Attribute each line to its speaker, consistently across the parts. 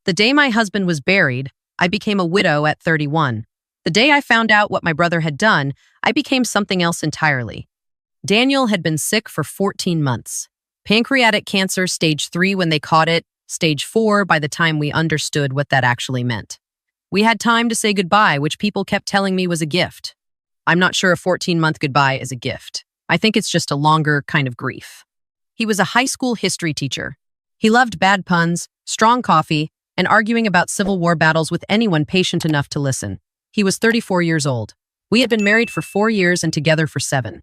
Speaker 1: The day my husband was buried, I became a widow at 31. The day I found out what my brother had done, I became something else entirely. Daniel had been sick for 14 months. Pancreatic cancer stage 3 when they caught it, stage 4 by the time we understood what that actually meant. We had time to say goodbye, which people kept telling me was a gift. I'm not sure a 14-month goodbye is a gift. I think it's just a longer kind of grief. He was a high school history teacher. He loved bad puns, strong coffee, and arguing about Civil War battles with anyone patient enough to listen. He was 34 years old. We had been married for 4 years and together for 7.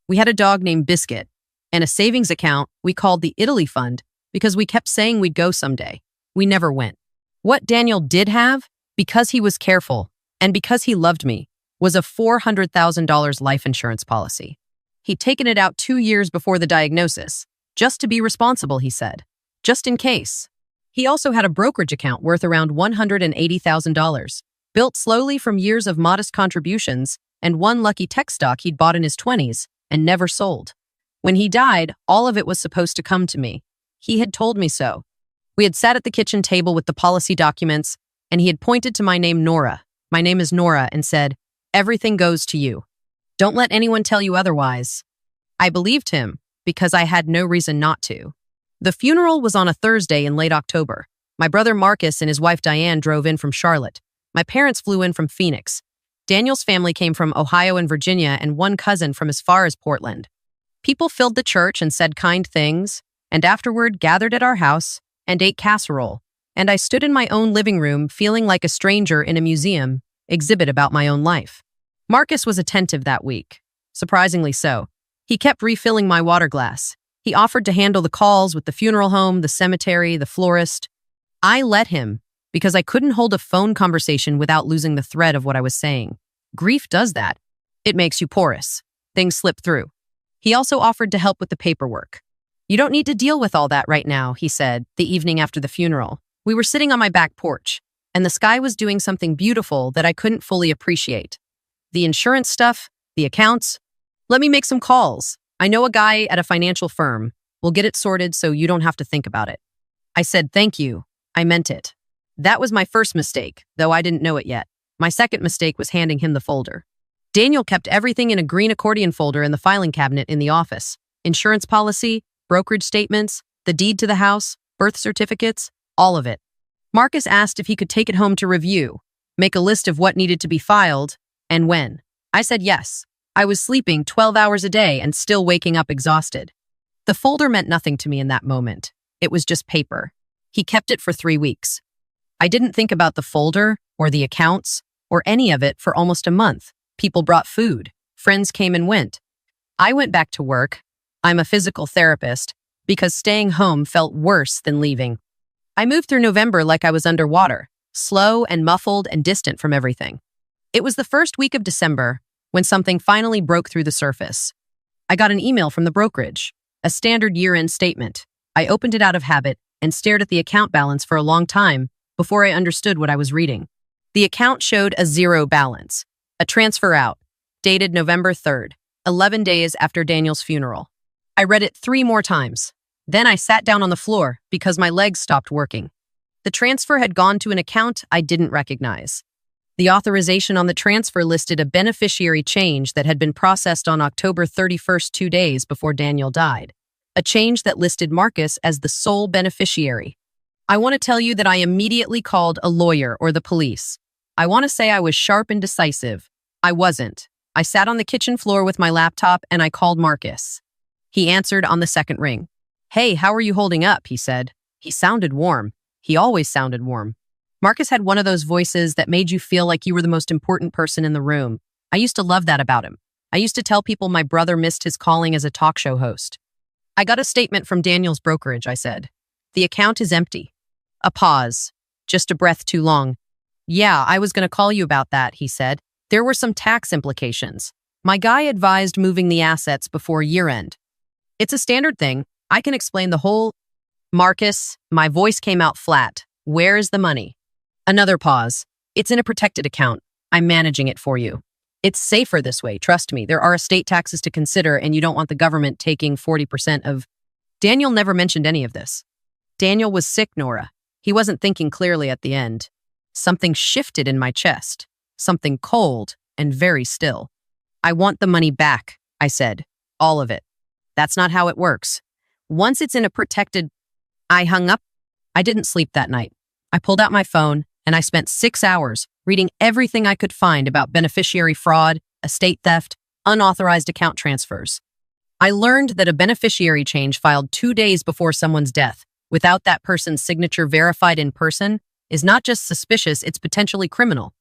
Speaker 1: We had a dog named Biscuit and a savings account we called the Italy Fund because we kept saying we'd go someday. We never went. What Daniel did have, because he was careful and because he loved me, was a $400,000 life insurance policy. He'd taken it out 2 years before the diagnosis, just to be responsible, he said, just in case. He also had a brokerage account worth around $180,000, built slowly from years of modest contributions and one lucky tech stock he'd bought in his 20s and never sold. When he died, all of it was supposed to come to me. He had told me so. We had sat at the kitchen table with the policy documents, and he had pointed to my name, Nora. My name is Nora, and said, "Everything goes to you. Don't let anyone tell you otherwise." I believed him because I had no reason not to. The funeral was on a Thursday in late October. My brother Marcus and his wife Diane drove in from Charlotte. My parents flew in from Phoenix. Daniel's family came from Ohio and Virginia, and one cousin from as far as Portland. People filled the church and said kind things, and afterward gathered at our house and ate casserole. And I stood in my own living room feeling like a stranger in a museum exhibit about my own life. Marcus was attentive that week. Surprisingly so. He kept refilling my water glass. He offered to handle the calls with the funeral home, the cemetery, the florist. I let him because I couldn't hold a phone conversation without losing the thread of what I was saying. Grief does that. It makes you porous. Things slip through. He also offered to help with the paperwork. "You don't need to deal with all that right now," he said, the evening after the funeral. We were sitting on my back porch, and the sky was doing something beautiful that I couldn't fully appreciate. The insurance stuff, the accounts. "Let me make some calls. I know a guy at a financial firm. We'll get it sorted so you don't have to think about it." I said, "Thank you." I meant it. That was my first mistake, though I didn't know it yet. My second mistake was handing him the folder. Daniel kept everything in a green accordion folder in the filing cabinet in the office. Insurance policy, brokerage statements, the deed to the house, birth certificates, all of it. Marcus asked if he could take it home to review, make a list of what needed to be filed, and when. I said yes. I was sleeping 12 hours a day and still waking up exhausted. The folder meant nothing to me in that moment. It was just paper. He kept it for 3 weeks. I didn't think about the folder or the accounts or any of it for almost a month. People brought food. Friends came and went. I went back to work. I'm a physical therapist because staying home felt worse than leaving. I moved through November like I was underwater, slow and muffled and distant from everything. It was the first week of December when something finally broke through the surface. I got an email from the brokerage, a standard year-end statement. I opened it out of habit and stared at the account balance for a long time before I understood what I was reading. The account showed a 0 balance, a transfer out, dated November 3rd, 11 days after Daniel's funeral. I read it 3 more times. Then I sat down on the floor because my legs stopped working. The transfer had gone to an account I didn't recognize. The authorization on the transfer listed a beneficiary change that had been processed on October 31st, 2 days before Daniel died. A change that listed Marcus as the sole beneficiary. I want to tell you that I immediately called a lawyer or the police. I want to say I was sharp and decisive. I wasn't. I sat on the kitchen floor with my laptop and I called Marcus. He answered on the second ring. "Hey, how are you holding up?" he said. He sounded warm. He always sounded warm. Marcus had one of those voices that made you feel like you were the most important person in the room. I used to love that about him. I used to tell people my brother missed his calling as a talk show host. "I got a statement from Daniel's brokerage," I said. "The account is empty." A pause. Just a breath too long. "Yeah, I was going to call you about that," he said. "There were some tax implications. My guy advised moving the assets before year-end. It's a standard thing. I can explain the whole..." "Marcus," my voice came out flat. "Where is the money?" Another pause. "It's in a protected account. I'm managing it for you. It's safer this way, trust me. There are estate taxes to consider, and you don't want the government taking 40% of..." Daniel never mentioned any of this. Daniel was sick, Nora. He wasn't thinking clearly at the end. Something shifted in my chest, something cold and very still. I want the money back, I said. All of it. That's not how it works. Once it's in a protected... I hung up. I didn't sleep that night. I pulled out my phone and I spent 6 hours reading everything I could find about beneficiary fraud, estate theft, unauthorized account transfers. I learned that a beneficiary change filed 2 days before someone's death, without that person's signature verified in person, is not just suspicious, it's potentially criminal.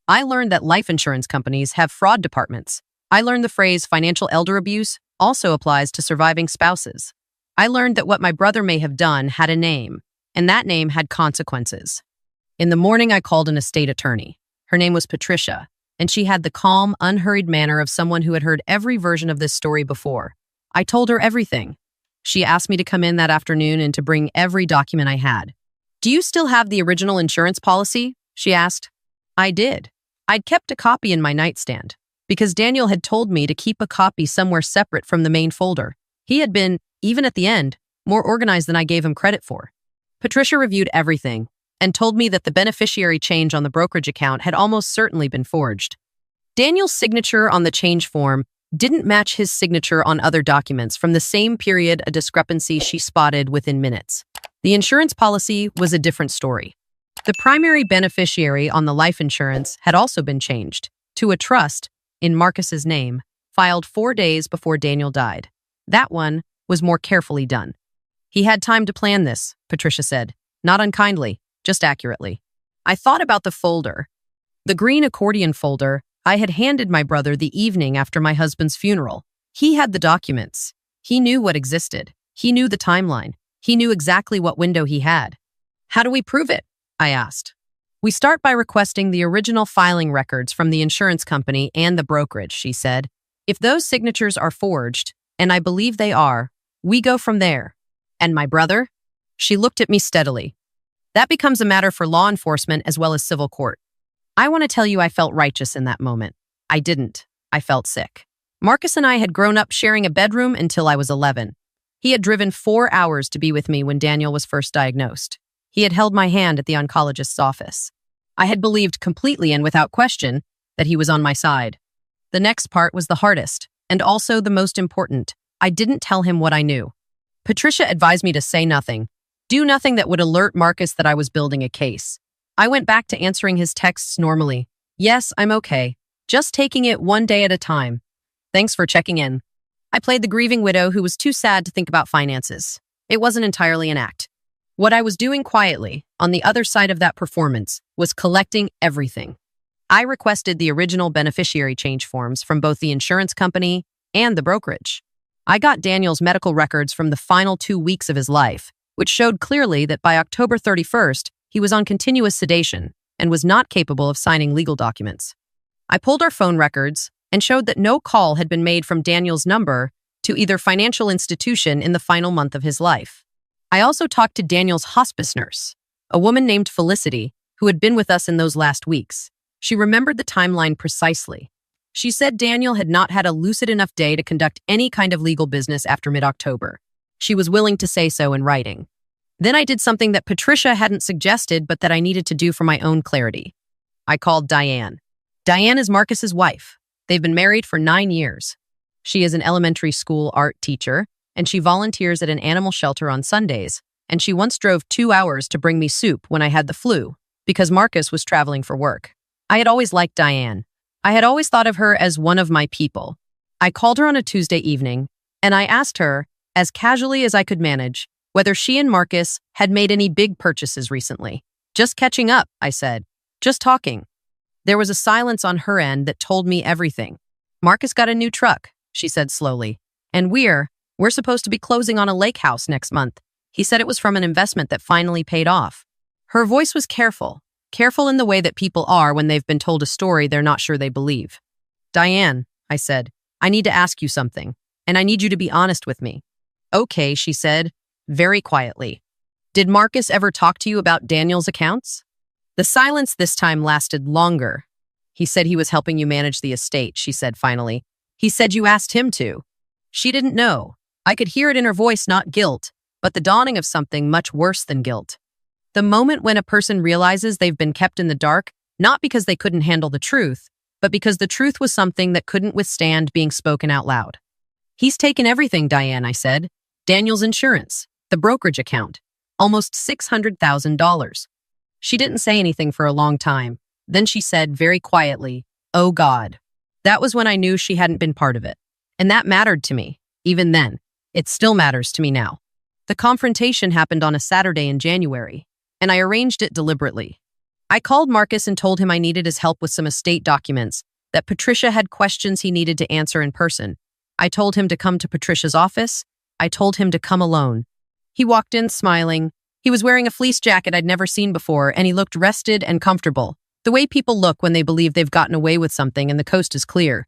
Speaker 1: I learned that life insurance companies have fraud departments. I learned the phrase financial elder abuse also applies to surviving spouses. I learned that what my brother may have done had a name, and that name had consequences. In the morning, I called an estate attorney. Her name was Patricia, and she had the calm, unhurried manner of someone who had heard every version of this story before. I told her everything. She asked me to come in that afternoon and to bring every document I had. "Do you still have the original insurance policy?" she asked. I did. I'd kept a copy in my nightstand, because Daniel had told me to keep a copy somewhere separate from the main folder. He had been, even at the end, more organized than I gave him credit for. Patricia reviewed everything and told me that the beneficiary change on the brokerage account had almost certainly been forged. Daniel's signature on the change form didn't match his signature on other documents from the same period, a discrepancy she spotted within minutes. The insurance policy was a different story. The primary beneficiary on the life insurance had also been changed to a trust in Marcus's name, filed 4 days before Daniel died. That one was more carefully done. "He had time to plan this," Patricia said, not unkindly, just accurately. I thought about the folder. The green accordion folder I had handed my brother the evening after my husband's funeral. He had the documents. He knew what existed. He knew the timeline. He knew exactly what window he had. "How do we prove it?" I asked. "We start by requesting the original filing records from the insurance company and the brokerage," she said. "If those signatures are forged, and I believe they are, we go from there." "And my brother?" She looked at me steadily. "That becomes a matter for law enforcement as well as civil court." I want to tell you I felt righteous in that moment. I didn't. I felt sick. Marcus and I had grown up sharing a bedroom until I was 11. He had driven 4 hours to be with me when Daniel was first diagnosed. He had held my hand at the oncologist's office. I had believed completely and without question that he was on my side. The next part was the hardest, and also the most important. I didn't tell him what I knew. Patricia advised me to say nothing, do nothing that would alert Marcus that I was building a case. I went back to answering his texts normally. "Yes, I'm okay. Just taking it one day at a time. Thanks for checking in." I played the grieving widow who was too sad to think about finances. It wasn't entirely an act. What I was doing quietly, on the other side of that performance, was collecting everything. I requested the original beneficiary change forms from both the insurance company and the brokerage. I got Daniel's medical records from the final 2 weeks of his life, which showed clearly that by October 31st, he was on continuous sedation and was not capable of signing legal documents. I pulled our phone records and showed that no call had been made from Daniel's number to either financial institution in the final month of his life. I also talked to Daniel's hospice nurse, a woman named Felicity, who had been with us in those last weeks. She remembered the timeline precisely. She said Daniel had not had a lucid enough day to conduct any kind of legal business after mid-October. She was willing to say so in writing. Then I did something that Patricia hadn't suggested, but that I needed to do for my own clarity. I called Diane. Diane is Marcus's wife. They've been married for 9 years. She is an elementary school art teacher, and she volunteers at an animal shelter on Sundays, and she once drove 2 hours to bring me soup when I had the flu, because Marcus was traveling for work. I had always liked Diane. I had always thought of her as one of my people. I called her on a Tuesday evening, and I asked her, as casually as I could manage, whether she and Marcus had made any big purchases recently. "Just catching up," I said. "Just talking." There was a silence on her end that told me everything. "Marcus got a new truck," she said slowly. "And we're supposed to be closing on a lake house next month. He said it was from an investment that finally paid off." Her voice was careful in the way that people are when they've been told a story they're not sure they believe. "Diane," I said, "I need to ask you something, and I need you to be honest with me." "Okay," she said, very quietly. "Did Marcus ever talk to you about Daniel's accounts?" The silence this time lasted longer. "He said he was helping you manage the estate," she said finally. "He said you asked him to." She didn't know. I could hear it in her voice, not guilt, but the dawning of something much worse than guilt. The moment when a person realizes they've been kept in the dark, not because they couldn't handle the truth, but because the truth was something that couldn't withstand being spoken out loud. He's taken everything, Diane, I said. Daniel's insurance, the brokerage account, almost $600,000. She didn't say anything for a long time. Then she said very quietly, "Oh God." That was when I knew she hadn't been part of it. And that mattered to me, even then. It still matters to me now. The confrontation happened on a Saturday in January, and I arranged it deliberately. I called Marcus and told him I needed his help with some estate documents, that Patricia had questions he needed to answer in person. I told him to come to Patricia's office. I told him to come alone. He walked in smiling. He was wearing a fleece jacket I'd never seen before, and he looked rested and comfortable, the way people look when they believe they've gotten away with something and the coast is clear.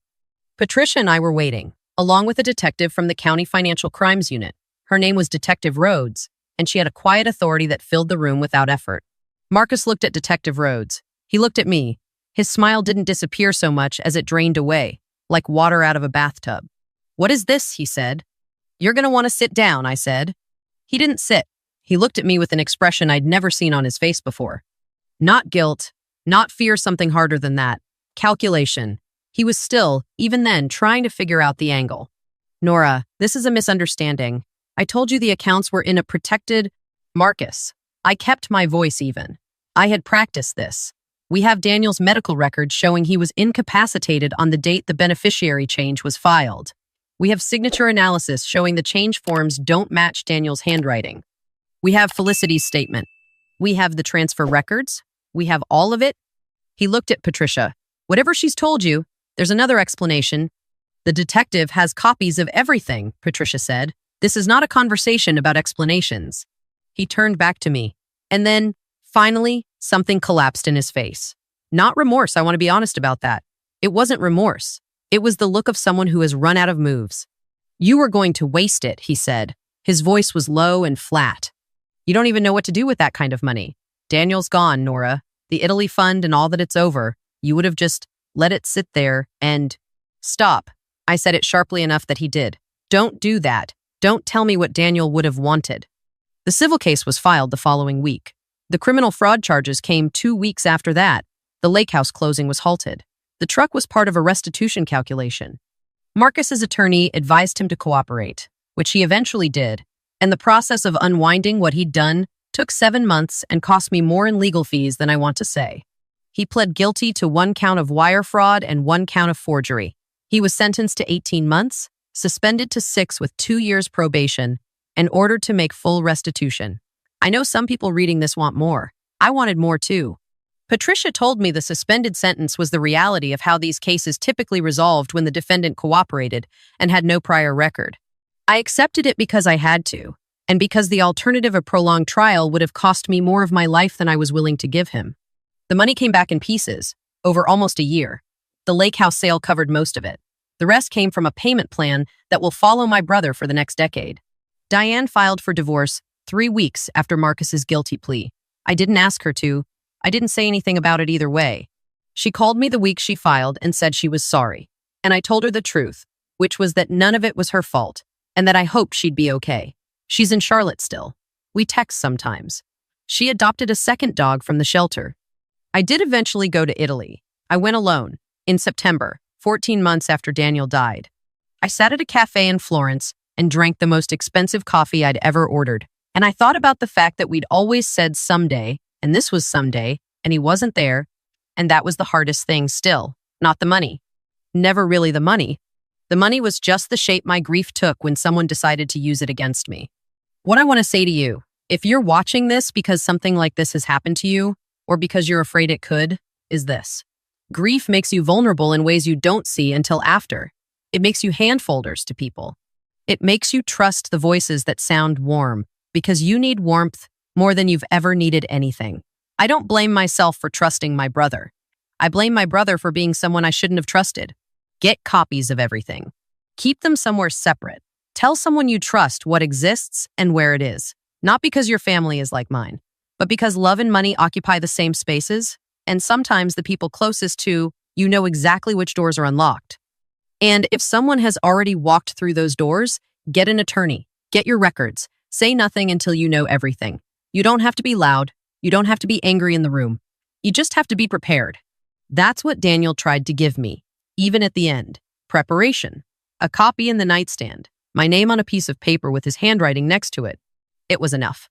Speaker 1: Patricia and I were waiting, along with a detective from the County Financial Crimes Unit. Her name was Detective Rhodes, and she had a quiet authority that filled the room without effort. Marcus looked at Detective Rhodes. He looked at me. His smile didn't disappear so much as it drained away, like water out of a bathtub. "What is this?" he said. "You're going to want to sit down," I said. He didn't sit. He looked at me with an expression I'd never seen on his face before. Not guilt, not fear, something harder than that. Calculation. He was still, even then, trying to figure out the angle. "Nora, this is a misunderstanding. I told you the accounts were in a protected..." "Marcus." I kept my voice even. I had practiced this. "We have Daniel's medical record showing he was incapacitated on the date the beneficiary change was filed. We have signature analysis showing the change forms don't match Daniel's handwriting. We have Felicity's statement. We have the transfer records. We have all of it." He looked at Patricia. "Whatever she's told you, there's another explanation." "The detective has copies of everything," Patricia said. "This is not a conversation about explanations." He turned back to me. And then, finally, something collapsed in his face. Not remorse, I want to be honest about that. It wasn't remorse. It was the look of someone who has run out of moves. "You were going to waste it," he said. His voice was low and flat. "You don't even know what to do with that kind of money. Daniel's gone, Nora. The Italy fund and all that, it's over. You would have just let it sit there and..." "Stop." I said it sharply enough that he did. "Don't do that. Don't tell me what Daniel would have wanted." The civil case was filed the following week. The criminal fraud charges came 2 weeks after that. The lake house closing was halted. The truck was part of a restitution calculation. Marcus's attorney advised him to cooperate, which he eventually did, and the process of unwinding what he'd done took 7 months and cost me more in legal fees than I want to say. He pled guilty to 1 count of wire fraud and 1 count of forgery. He was sentenced to 18 months, suspended to 6 with 2 years probation, and ordered to make full restitution. I know some people reading this want more. I wanted more too. Patricia told me the suspended sentence was the reality of how these cases typically resolved when the defendant cooperated and had no prior record. I accepted it because I had to, and because the alternative of prolonged trial would have cost me more of my life than I was willing to give him. The money came back in pieces, over almost a year. The lake house sale covered most of it. The rest came from a payment plan that will follow my brother for the next decade. Diane filed for divorce 3 weeks after Marcus's guilty plea. I didn't ask her to. I didn't say anything about it either way. She called me the week she filed and said she was sorry. And I told her the truth, which was that none of it was her fault, and that I hoped she'd be okay. She's in Charlotte still. We text sometimes. She adopted a second dog from the shelter. I did eventually go to Italy. I went alone, in September, 14 months after Daniel died. I sat at a cafe in Florence and drank the most expensive coffee I'd ever ordered. And I thought about the fact that we'd always said someday, and this was someday, and he wasn't there, and that was the hardest thing still, not the money. Never really the money. The money was just the shape my grief took when someone decided to use it against me. What I want to say to you, if you're watching this because something like this has happened to you, or because you're afraid it could, is this. Grief makes you vulnerable in ways you don't see until after. It makes you hand-folders to people. It makes you trust the voices that sound warm, because you need warmth more than you've ever needed anything. I don't blame myself for trusting my brother. I blame my brother for being someone I shouldn't have trusted. Get copies of everything. Keep them somewhere separate. Tell someone you trust what exists and where it is. Not because your family is like mine, but because love and money occupy the same spaces, and sometimes the people closest to you know exactly which doors are unlocked. And if someone has already walked through those doors, get an attorney. Get your records. Say nothing until you know everything. You don't have to be loud. You don't have to be angry in the room. You just have to be prepared. That's what Daniel tried to give me, even at the end. Preparation. A copy in the nightstand. My name on a piece of paper with his handwriting next to it. It was enough.